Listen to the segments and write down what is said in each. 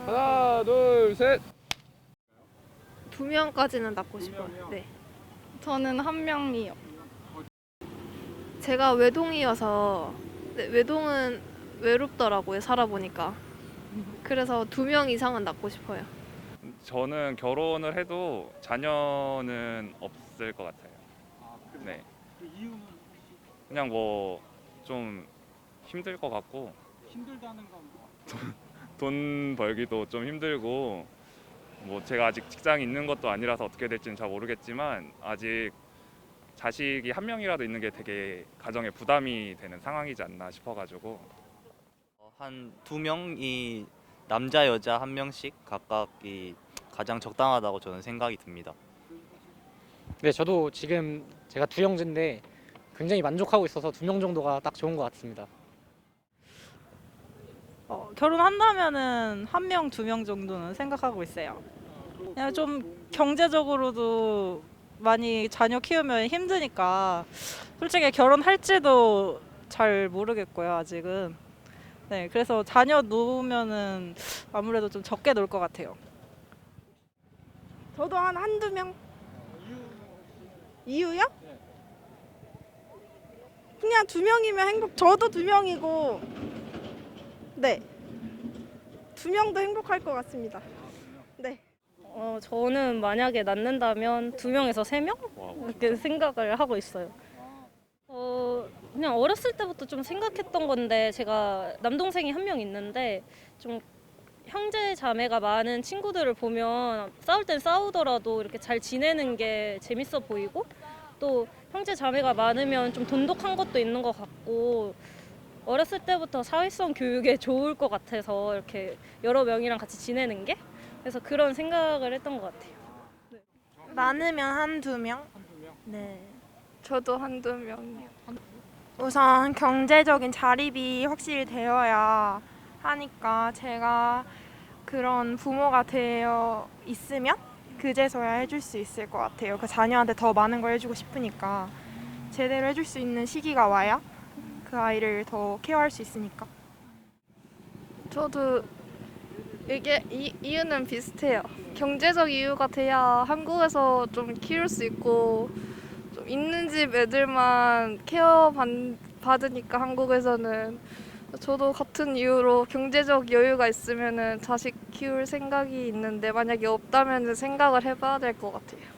하나, 둘, 셋. 2명까지는 낳고 싶어요. 네. 저는 한 명이요. 제가 외동이어서 네, 외동은 외롭더라고요. 살아보니까. 그래서 2명 이상은 낳고 싶어요. 저는 결혼을 해도 자녀는 없을 것 같아요. 네. 그 이유는 그냥 뭐 좀 힘들 것 같고 힘들다는 건 뭐? 돈 벌기도 좀 힘들고 뭐 제가 아직 직장이 있는 것도 아니라서 어떻게 될지는 잘 모르겠지만 아직 자식이 한 명이라도 있는 게 되게 가정에 부담이 되는 상황이지 않나 싶어가지고 한 2명이 남자 여자 한 명씩 각각이 가장 적당하다고 저는 생각이 듭니다. 네, 저도 지금 제가 두 형제인데 굉장히 만족하고 있어서 2명 정도가 딱 좋은 것 같습니다. 결혼한다면은 한 명, 2명 정도는 생각하고 있어요. 그냥 좀 경제적으로도 많이 자녀 키우면 힘드니까 솔직히 결혼할지도 잘 모르겠고요, 아직은. 네, 그래서 자녀 놓으면은 아무래도 좀 적게 놓을 것 같아요. 저도 한두 명. 이유요? 그냥 2명이면 저도 2명이고, 네. 2명도 행복할 것 같습니다. 네. 저는 만약에 낳는다면 2명에서 3명? 이렇게 생각을 하고 있어요. 그냥 어렸을 때부터 좀 생각했던 건데 제가 남동생이 한 명 있는데 좀 형제 자매가 많은 친구들을 보면 싸울 땐 싸우더라도 이렇게 잘 지내는 게 재밌어 보이고 또 형제 자매가 많으면 좀 돈독한 것도 있는 것 같고 어렸을 때부터 사회성 교육에 좋을 것 같아서 이렇게 여러 명이랑 같이 지내는 게 그래서 그런 생각을 했던 것 같아요. 많으면 한두 명? 네. 저도 한두 명이요. 우선 경제적인 자립이 확실히 되어야 하니까 제가 그런 부모가 되어 있으면 그제서야 해줄 수 있을 것 같아요. 그 자녀한테 더 많은 걸 해주고 싶으니까 제대로 해줄 수 있는 시기가 와야 그 아이를 더 케어할 수 있으니까. 저도 이게 이유는 비슷해요. 경제적 이유가 돼야 한국에서 좀 키울 수 있고 좀 있는 집 애들만 케어 받으니까 한국에서는 저도 같은 이유로 경제적 여유가 있으면은 자식 키울 생각이 있는데 만약에 없다면은 생각을 해봐야 될 것 같아요.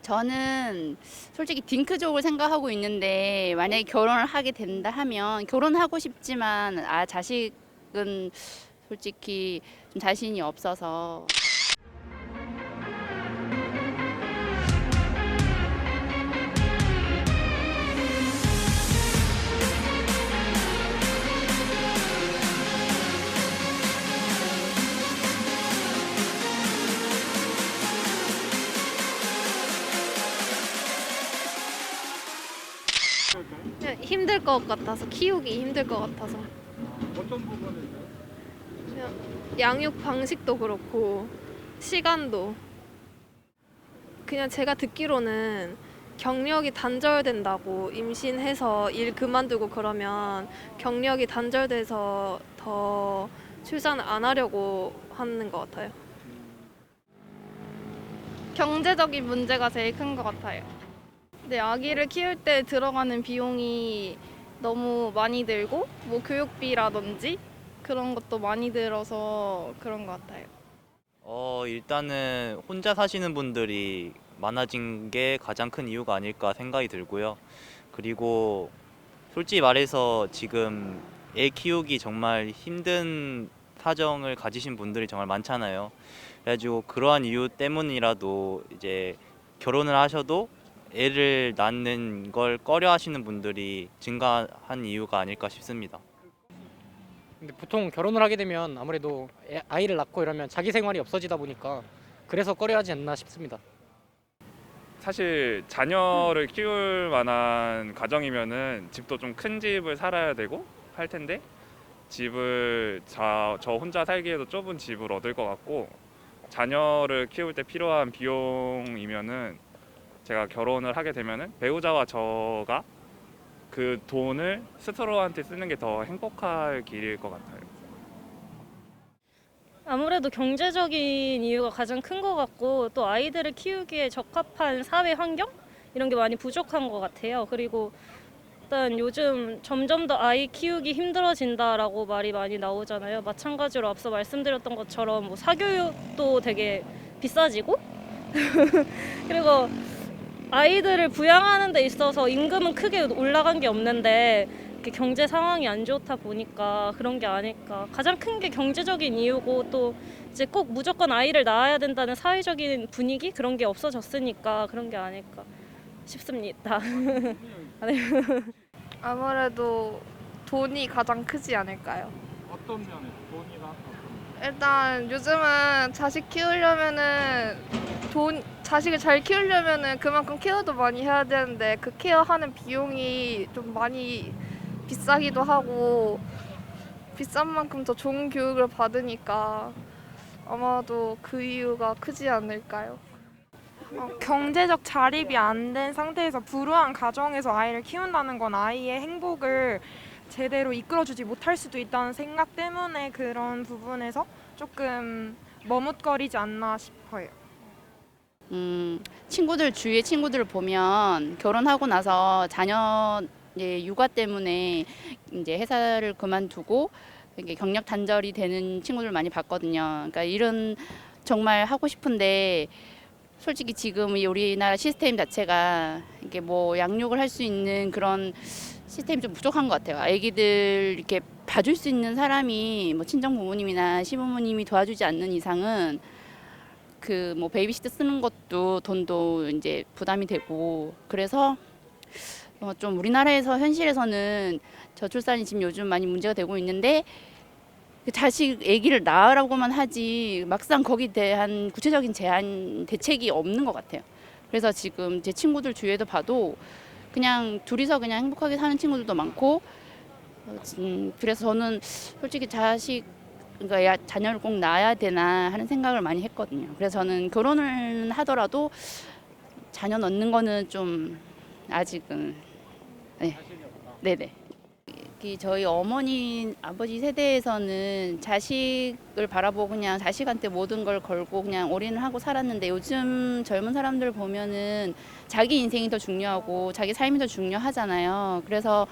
저는 솔직히 딩크족을 생각하고 있는데 만약에 결혼을 하게 된다 하면 결혼하고 싶지만 자식은 솔직히 좀 자신이 없어서 힘들 것 같아서 키우기 힘들 것 같아서 어떤 부분에서요? 그냥 양육 방식도 그렇고 시간도 그냥 제가 듣기로는 경력이 단절된다고 임신해서 일 그만두고 그러면 경력이 단절돼서 더 출산을 안 하려고 하는 것 같아요. 경제적인 문제가 제일 큰 것 같아요. 네, 아기를 키울 때 들어가는 비용이 너무 많이 들고 뭐 교육비라든지 그런 것도 많이 들어서 그런 것 같아요. 일단은 혼자 사시는 분들이 많아진 게 가장 큰 이유가 아닐까 생각이 들고요. 그리고 솔직히 말해서 지금 애 키우기 정말 힘든 사정을 가지신 분들이 정말 많잖아요. 그래가지고 그러한 이유 때문이라도 이제 결혼을 하셔도 애를 낳는 걸 꺼려 하시는 분들이 증가한 이유가 아닐까 싶습니다. 근데 보통 결혼을 하게 되면 아무래도 아이를 낳고 이러면 자기 생활이 없어지다 보니까 그래서 꺼려하지 않나 싶습니다. 사실 자녀를 키울 만한 가정이면은 집도 좀 큰 집을 살아야 되고 할 텐데 집을 저 혼자 살기에도 좁은 집을 얻을 것 같고 자녀를 키울 때 필요한 비용이면은 제가 결혼을 하게 되면은 배우자와 저가 그 돈을 스스로한테 쓰는 게 더 행복할 길일 것 같아요. 아무래도 경제적인 이유가 가장 큰 것 같고 또 아이들을 키우기에 적합한 사회 환경 이런 게 많이 부족한 것 같아요. 그리고 일단 요즘 점점 더 아이 키우기 힘들어진다라고 말이 많이 나오잖아요. 마찬가지로 앞서 말씀드렸던 것처럼 뭐 사교육도 되게 비싸지고 그리고 아이들을 부양하는 데 있어서 임금은 크게 올라간 게 없는데 이렇게 경제 상황이 안 좋다 보니까 그런 게 아닐까. 가장 큰 게 경제적인 이유고 또 이제 꼭 무조건 아이를 낳아야 된다는 사회적인 분위기 그런 게 없어졌으니까 그런 게 아닐까 싶습니다. 아무래도 돈이 가장 크지 않을까요? 어떤 면에서 돈이나 어떤 일단 요즘은 자식 키우려면은 자식을 잘 키우려면은 그만큼 케어도 많이 해야 되는데 그 케어하는 비용이 좀 많이 비싸기도 하고 비싼 만큼 더 좋은 교육을 받으니까 아마도 그 이유가 크지 않을까요? 경제적 자립이 안 된 상태에서 불우한 가정에서 아이를 키운다는 건 아이의 행복을 제대로 이끌어주지 못할 수도 있다는 생각 때문에 그런 부분에서 조금 머뭇거리지 않나 싶어요. 주위의 친구들을 보면 결혼하고 나서 자녀 육아 때문에 이제 회사를 그만두고 이게 경력 단절이 되는 친구들 많이 봤거든요. 그러니까 일은 정말 하고 싶은데 솔직히 지금 이 우리나라 시스템 자체가 이게 뭐 양육을 할 수 있는 그런 시스템이 좀 부족한 것 같아요. 아기들 이렇게 봐줄 수 있는 사람이 뭐 친정 부모님이나 시부모님이 도와주지 않는 이상은 그 뭐 베이비시터 쓰는 것도 돈도 이제 부담이 되고 그래서 좀 우리나라에서 현실에서는 저출산이 지금 요즘 많이 문제가 되고 있는데 아기를 낳으라고만 하지 막상 거기에 대한 구체적인 대책이 없는 것 같아요. 그래서 지금 제 친구들 주위에도 봐도 그냥 둘이서 그냥 행복하게 사는 친구들도 많고 그래서 저는 솔직히 그러니까 자녀를 꼭 낳아야 되나 하는 생각을 많이 했거든요. 그래서 저는 결혼을 하더라도 자녀 낳는 거는 좀 아직은 네네. 저희 어머니 아버지 세대에서는 자식을 바라보고 그냥 자식한테 모든 걸 걸고 그냥 올인을 하고 살았는데 요즘 젊은 사람들 보면은 자기 인생이 더 중요하고 자기 삶이 더 중요하잖아요. 그래서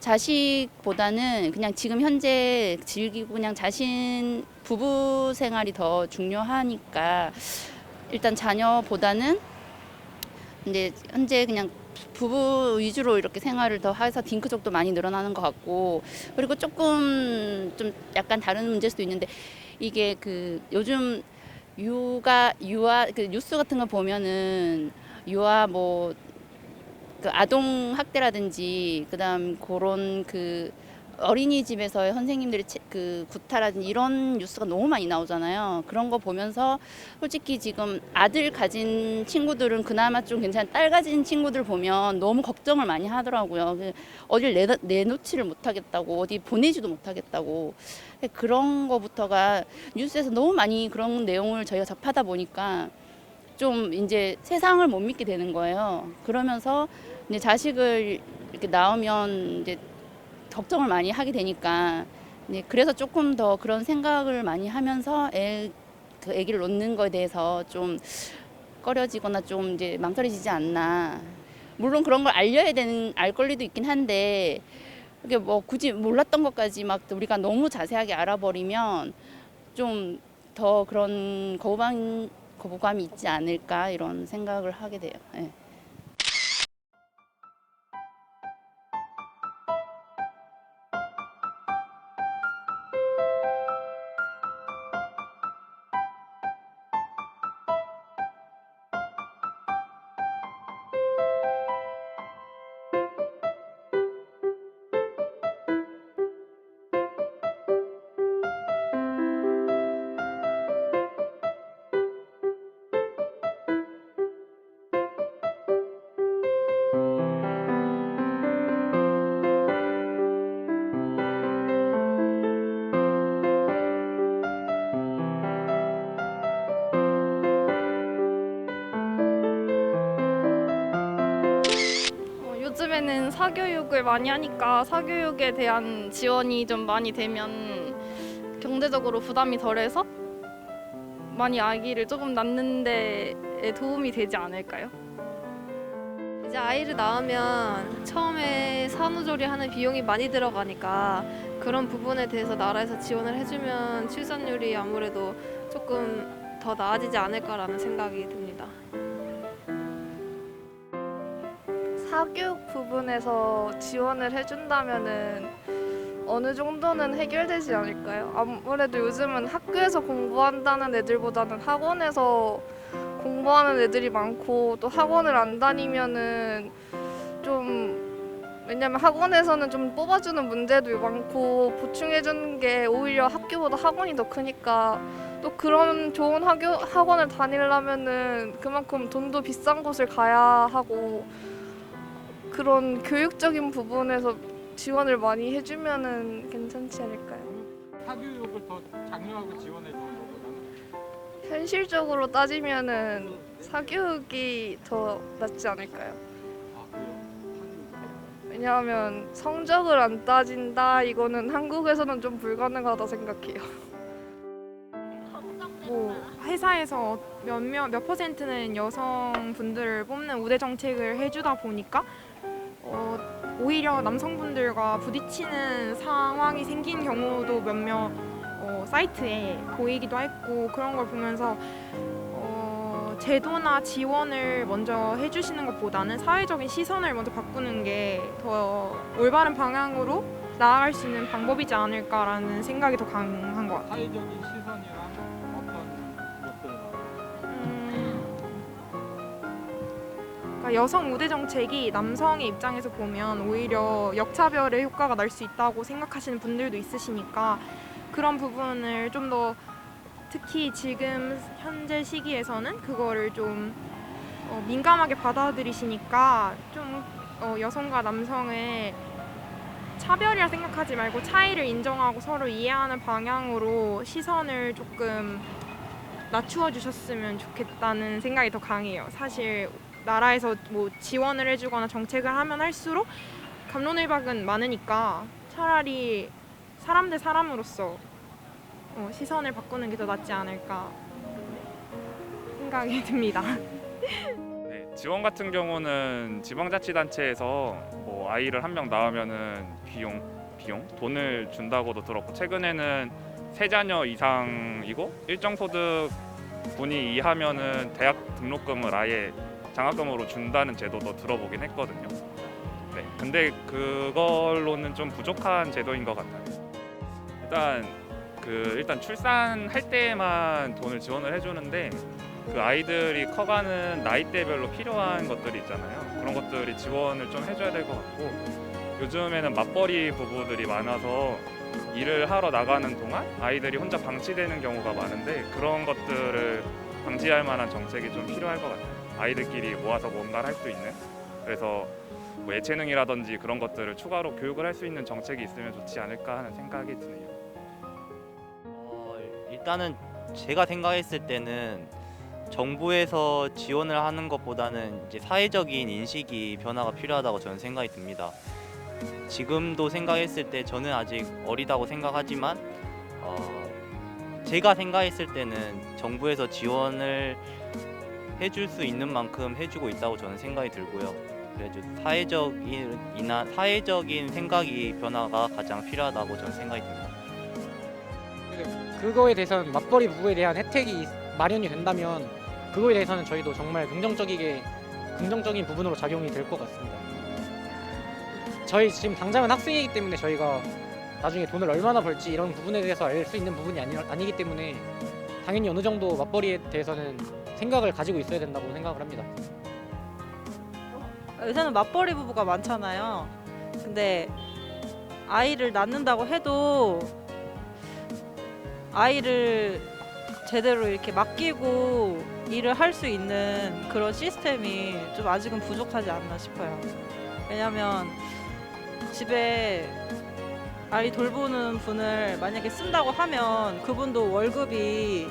자식보다는 그냥 지금 현재 즐기고 그냥 자신 부부 생활이 더 중요하니까 일단 자녀보다는 이제 현재 그냥 부부 위주로 이렇게 생활을 더 해서 딩크족도 많이 늘어나는 것 같고 그리고 조금 좀 약간 다른 문제일 수도 있는데 이게 그 요즘 유아 그 뉴스 같은 거 보면은 유아 뭐 그 아동 학대라든지 그다음 그런 그 어린이집에서의 선생님들의 그 구타라든지 이런 뉴스가 너무 많이 나오잖아요. 그런 거 보면서 솔직히 지금 아들 가진 친구들은 그나마 좀 괜찮은 딸 가진 친구들 보면 너무 걱정을 많이 하더라고요. 어딜 내놓지를 못하겠다고 어디 보내지도 못하겠다고 그런 거부터가 뉴스에서 너무 많이 그런 내용을 저희가 접하다 보니까 좀 이제 세상을 못 믿게 되는 거예요. 그러면서 이제 자식을 이렇게 낳으면 이제 걱정을 많이 하게 되니까 그래서 조금 더 그런 생각을 많이 하면서 그 아기를 놓는 거에 대해서 좀 꺼려지거나 좀 이제 망설여지지 않나. 물론 그런 걸 알 권리도 있긴 한데 이게 뭐 굳이 몰랐던 것까지 막 우리가 너무 자세하게 알아버리면 좀 더 그런 거부감이 있지 않을까 이런 생각을 하게 돼요. 네. 요즘에는 사교육을 많이 하니까 사교육에 대한 지원이 좀 많이 되면 경제적으로 부담이 덜해서 많이 아기를 조금 낳는 데에 도움이 되지 않을까요? 이제 아이를 낳으면 처음에 산후조리하는 비용이 많이 들어가니까 그런 부분에 대해서 나라에서 지원을 해주면 출산율이 아무래도 조금 더 나아지지 않을까라는 생각이 듭니다. 사교육 부분에서 지원을 해준다면은 어느 정도는 해결되지 않을까요? 아무래도 요즘은 학교에서 공부한다는 애들보다는 학원에서 공부하는 애들이 많고 또 학원을 안 다니면은 왜냐면 학원에서는 좀 뽑아주는 문제도 많고 보충해주는 게 오히려 학교보다 학원이 더 크니까 또 그런 좋은 학원을 다니려면은 그만큼 돈도 비싼 곳을 가야 하고 그런 교육적인 부분에서 지원을 많이 해주면은 괜찮지 않을까요? 사교육을 더 장려하고 지원해 주는 것보다는 현실적으로 따지면은 사교육이 더 낫지 않을까요? 왜냐하면 성적을 안 따진다 이거는 한국에서는 좀 불가능하다 생각해요. 뭐 회사에서 몇 퍼센트는 여성분들을 뽑는 우대 정책을 해주다 보니까 오히려 남성분들과 부딪히는 상황이 생긴 경우도 몇몇 사이트에 보이기도 했고 그런 걸 보면서 제도나 지원을 먼저 해주시는 것보다는 사회적인 시선을 먼저 바꾸는 게 더 올바른 방향으로 나아갈 수 있는 방법이지 않을까라는 생각이 더 강한 것 같아요. 사회적인 시선이랑 어떤 것들 그러니까 여성 우대 정책이 남성의 입장에서 보면 오히려 역차별의 효과가 날 수 있다고 생각하시는 분들도 있으시니까 그런 부분을 좀 더 특히 지금 현재 시기에서는 그거를 좀 민감하게 받아들이시니까 좀 여성과 남성의 차별이라 생각하지 말고 차이를 인정하고 서로 이해하는 방향으로 시선을 조금 낮추어 주셨으면 좋겠다는 생각이 더 강해요. 사실 나라에서 뭐 지원을 해주거나 정책을 하면 할수록 갑론을박은 많으니까 차라리 사람 대 사람으로서 시선을 바꾸는 게 더 낫지 않을까 생각이 듭니다. 네, 지원 같은 경우는 지방자치단체에서 뭐 아이를 한 명 낳으면은 비용 돈을 준다고도 들었고 최근에는 세 자녀 이상이고 일정 소득 분이 이하면은 대학 등록금을 아예 장학금으로 준다는 제도도 들어보긴 했거든요. 네, 근데 그걸로는 좀 부족한 제도인 것 같아요. 일단 출산할 때만 돈을 지원을 해주는데 그 아이들이 커가는 나이대별로 필요한 것들이 있잖아요. 그런 것들이 지원을 좀 해줘야 될 것 같고 요즘에는 맞벌이 부부들이 많아서 일을 하러 나가는 동안 아이들이 혼자 방치되는 경우가 많은데 그런 것들을 방지할 만한 정책이 좀 필요할 것 같아요. 아이들끼리 모아서 뭔가를 할 수 있는 그래서 뭐 예체능이라든지 그런 것들을 추가로 교육을 할 수 있는 정책이 있으면 좋지 않을까 하는 생각이 드네요. 일단은 제가 생각했을 때는 정부에서 지원을 하는 것보다는 이제 사회적인 인식이 변화가 필요하다고 저는 생각이 듭니다. 지금도 생각했을 때 저는 아직 어리다고 생각하지만 제가 생각했을 때는 정부에서 지원을 해줄 수 있는 만큼 해주고 있다고 저는 생각이 들고요. 그래서 사회적인 생각이 변화가 가장 필요하다고 저는 생각이 듭니다. 그거에 대해서는 맞벌이 부부에 대한 혜택이 마련이 된다면 그거에 대해서는 저희도 정말 긍정적인 부분으로 작용이 될 것 같습니다. 저희 지금 당장은 학생이기 때문에 저희가 나중에 돈을 얼마나 벌지 이런 부분에 대해서 알 수 있는 부분이 아니기 때문에 당연히 어느 정도 맞벌이에 대해서는 생각을 가지고 있어야 된다고 생각을 합니다. 요새는 맞벌이 부부가 많잖아요. 근데 아이를 낳는다고 해도 아이를 제대로 이렇게 맡기고 일을 할 수 있는 그런 시스템이 좀 아직은 부족하지 않나 싶어요. 왜냐면 집에 아이 돌보는 분을 만약에 쓴다고 하면 그분도 월급이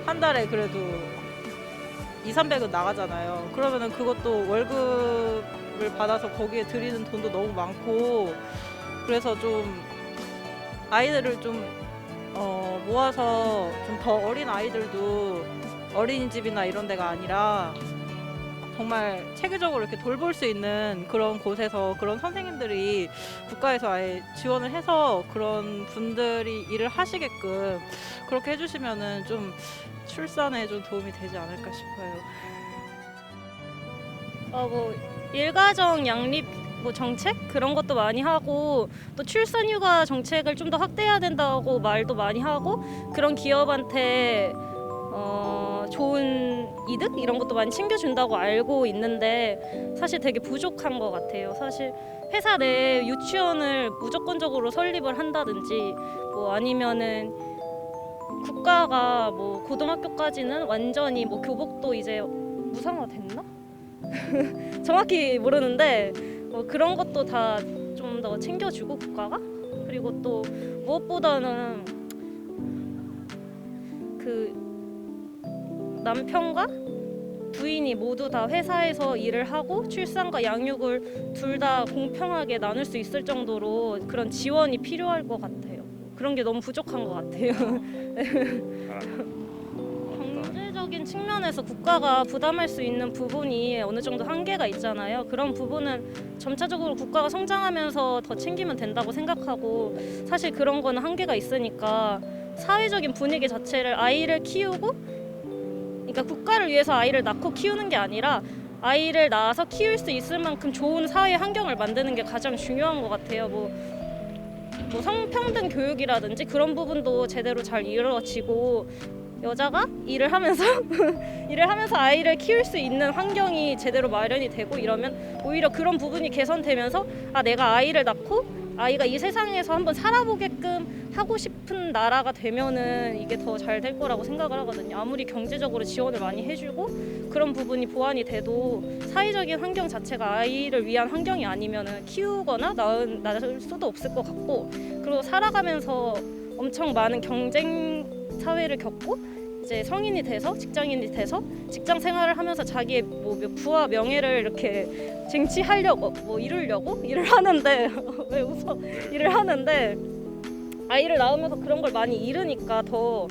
한 달에 그래도 200~300은 나가잖아요. 그러면은 그것도 월급 받아서 거기에 들이는 돈도 너무 많고 그래서 좀 아이들을 좀 모아서 좀 더 어린 아이들도 어린이집이나 이런 데가 아니라 정말 체계적으로 이렇게 돌볼 수 있는 그런 곳에서 그런 선생님들이 국가에서 아예 지원을 해서 그런 분들이 일을 하시게끔 그렇게 해주시면은 좀 출산에 좀 도움이 되지 않을까 싶어요. 뭐 일가정 양립 뭐 정책 그런 것도 많이 하고 또 출산휴가 정책을 좀 더 확대해야 된다고 말도 많이 하고 그런 기업한테 좋은 이득 이런 것도 많이 챙겨준다고 알고 있는데 사실 되게 부족한 것 같아요. 사실 회사 내 유치원을 무조건적으로 설립을 한다든지 뭐 아니면은 국가가 뭐 고등학교까지는 완전히 뭐 교복도 이제 무상화 됐나? 정확히 모르는데 뭐 그런 것도 다 좀 더 챙겨주고 국가가 그리고 또 무엇보다는 그 남편과 부인이 모두 다 회사에서 일을 하고 출산과 양육을 둘 다 공평하게 나눌 수 있을 정도로 그런 지원이 필요할 것 같아요. 그런 게 너무 부족한 것 같아요. 경제적인 측면에서 국가가 부담할 수 있는 부분이 어느 정도 한계가 있잖아요. 그런 부분은 점차적으로 국가가 성장하면서 더 챙기면 된다고 생각하고 사실 그런 거는 한계가 있으니까 사회적인 분위기 자체를 아이를 키우고 그러니까 국가를 위해서 아이를 낳고 키우는 게 아니라 아이를 낳아서 키울 수 있을 만큼 좋은 사회 환경을 만드는 게 가장 중요한 것 같아요. 뭐 성평등 교육이라든지 그런 부분도 제대로 잘 이루어지고 여자가 일을 하면서 아이를 키울 수 있는 환경이 제대로 마련이 되고 이러면 오히려 그런 부분이 개선되면서 내가 아이를 낳고 아이가 이 세상에서 한번 살아보게끔 하고 싶은 나라가 되면은 이게 더 잘 될 거라고 생각을 하거든요. 아무리 경제적으로 지원을 많이 해주고 그런 부분이 보완이 돼도 사회적인 환경 자체가 아이를 위한 환경이 아니면은 키우거나 낳을 수도 없을 것 같고 그리고 살아가면서 엄청 많은 경쟁 사회를 겪고 이제 성인이 돼서 직장인이 돼서 직장 생활을 하면서 자기의 뭐 부와 명예를 이렇게 쟁취하려고 뭐 이루려고 일을 하는데 왜 웃어? 일을 하는데 아이를 낳으면서 그런 걸 많이 잃으니까 더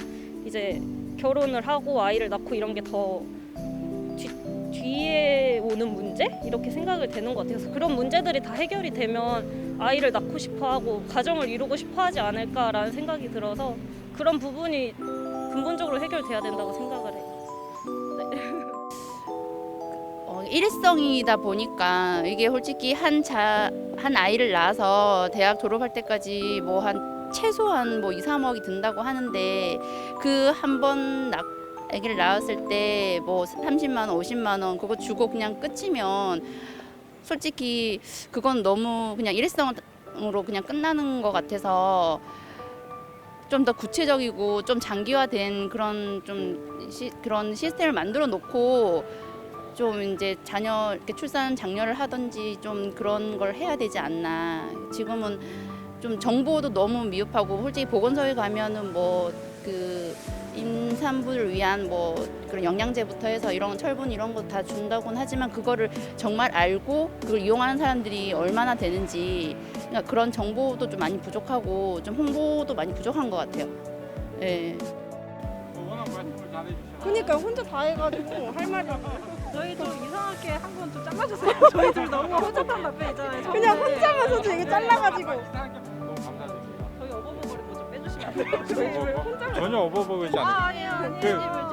이제 결혼을 하고 아이를 낳고 이런 게 더 뒤에 오는 문제? 이렇게 생각을 되는 것 같아요. 그래서 그런 문제들이 다 해결이 되면 아이를 낳고 싶어하고 가정을 이루고 싶어하지 않을까라는 생각이 들어서 그런 부분이 근본적으로 해결돼야 된다고 생각을 해요. 일회성이다 보니까 이게 솔직히 한 아이를 낳아서 대학 졸업할 때까지 뭐 한 최소한 뭐 2, 3억이 든다고 하는데 그 한 번 아기를 낳았을 때 뭐 30만 원, 50만 원 그거 주고 그냥 끝이면 솔직히 그건 너무 그냥 일회성으로 그냥 끝나는 것 같아서 좀 더 구체적이고 좀 장기화된 그런 그런 시스템을 만들어 놓고 좀 이제 자녀 이렇게 출산 장려를 하든지 좀 그런 걸 해야 되지 않나. 지금은 좀 정보도 너무 미흡하고 솔직히 보건소에 가면은 뭐 그 임산부를 위한 뭐 그런 영양제부터 해서 이런 철분 이런 거 다 준다고는 하지만 그거를 정말 알고 그걸 이용하는 사람들이 얼마나 되는지 그러니까 그런 정보도 좀 많이 부족하고 좀 홍보도 많이 부족한 것 같아요. 네. 워낙 말씀을 잘해주셔서 그러니까 혼자 다 해가지고 할 말이 저희 좀 이상하게 한 번 좀 잘라주세요. 저희들 너무 허접한 답변 있잖아요. 그냥 혼자면서 되게 잘라가지고 너무 감사드립니다. 저희 어버버버리 좀 빼주시면 안 돼요? 전혀 어버버릇이 아니에요. 아니에요. 그